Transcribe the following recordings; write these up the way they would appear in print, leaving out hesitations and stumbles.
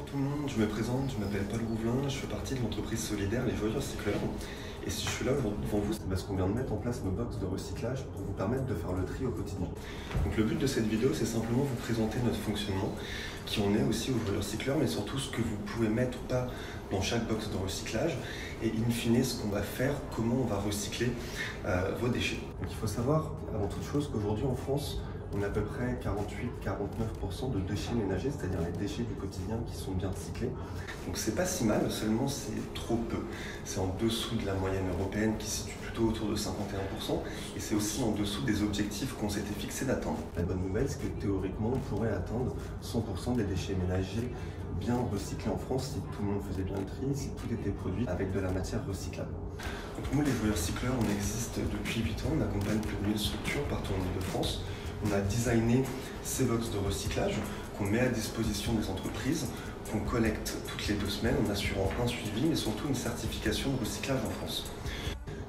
tout le monde, je me présente, je m'appelle Paul Rouvelin, je fais partie de l'entreprise solidaire Les Joyeux Recycleurs. Et si je suis là aujourd'hui devant vous, c'est parce qu'on vient de mettre en place nos box de recyclage pour vous permettre de faire le tri au quotidien. Donc le but de cette vidéo, c'est simplement vous présenter notre fonctionnement, qui en est aussi aux Joyeux Recycleurs, mais surtout ce que vous pouvez mettre ou pas dans chaque box de recyclage, et in fine ce qu'on va faire, comment on va recycler vos déchets. Donc il faut savoir, avant toute chose, qu'aujourd'hui en France, on a à peu près 48-49% de déchets ménagers, c'est-à-dire les déchets du quotidien qui sont bien recyclés. Donc c'est pas si mal, seulement c'est trop peu. C'est en dessous de la moyenne européenne qui se situe plutôt autour de 51%, et c'est aussi en dessous des objectifs qu'on s'était fixé d'atteindre. La bonne nouvelle, c'est que théoriquement, on pourrait atteindre 100% des déchets ménagers bien recyclés en France si tout le monde faisait bien le tri, si tout était produit avec de la matière recyclable. Donc nous, les Joyeux Recycleurs, on existe depuis 8 ans, on accompagne plus de 1000 structures partout en Ile-de-France. On a designé ces box de recyclage qu'on met à disposition des entreprises, qu'on collecte toutes les 2 semaines en assurant un suivi, mais surtout une certification de recyclage en France.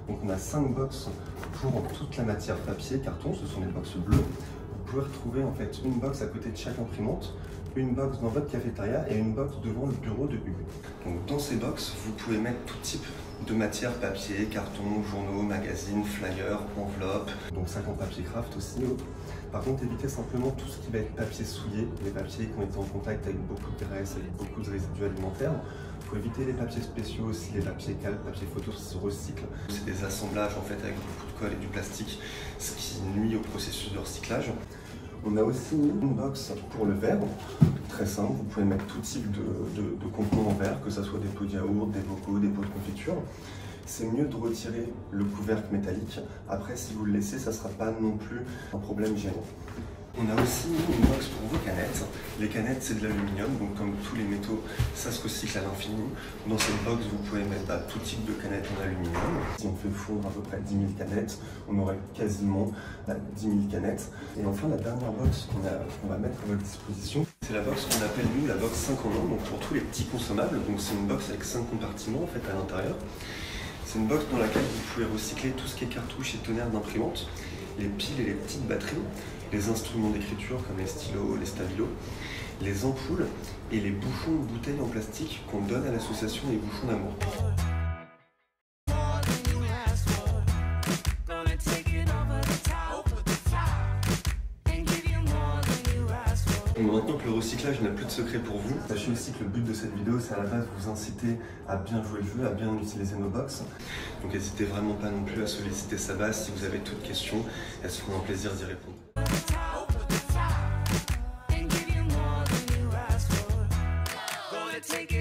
Donc on a 5 box pour toute la matière papier, carton, ce sont des box bleues. Vous pouvez retrouver en fait une box à côté de chaque imprimante, une box dans votre cafétéria et une box devant le bureau de Hugo. Donc dans ces box, vous pouvez mettre tout type de matière, papier, carton, journaux, magazines, flyers, enveloppes, donc sacs en papier craft aussi. Par contre, évitez simplement tout ce qui va être papier souillé, les papiers qui ont été en contact avec beaucoup de graisse, avec beaucoup de résidus alimentaires. Il faut éviter les papiers spéciaux aussi, les papiers calques, papier photo qui se recyclent. C'est des assemblages en fait avec beaucoup de colle et du plastique, ce qui nuit au processus de recyclage. On a aussi une box pour le verre, très simple, vous pouvez mettre tout type de contenants en verre, que ce soit des pots de yaourt, des bocaux, des pots de confiture. C'est mieux de retirer le couvercle métallique. Après, si vous le laissez, ça ne sera pas non plus un problème gênant. On a aussi une box pour vos canettes. Les canettes, c'est de l'aluminium, donc comme tous les métaux, ça se recycle à l'infini. Dans cette box, vous pouvez mettre tout type de canettes en aluminium. Si on fait fondre à peu près 10 000 canettes, on aurait quasiment 10 000 canettes. Et enfin, la dernière box qu'on va mettre à votre disposition, c'est la box qu'on appelle nous la box 5 en 1, donc pour tous les petits consommables. Donc c'est une box avec 5 compartiments en fait à l'intérieur. C'est une box dans laquelle vous pouvez recycler tout ce qui est cartouches et tonnerres d'imprimante, les piles et les petites batteries, les instruments d'écriture comme les stylos, les stabilos, les ampoules et les bouchons de bouteilles en plastique qu'on donne à l'association des bouchons d'amour. Maintenant que le recyclage n'a plus de secret pour vous, sachez aussi que le but de cette vidéo, c'est à la base vous inciter à bien jouer le jeu, à bien utiliser nos box. Donc n'hésitez vraiment pas non plus à solliciter Sabah si vous avez toute question, elle se fera un plaisir d'y répondre. Take it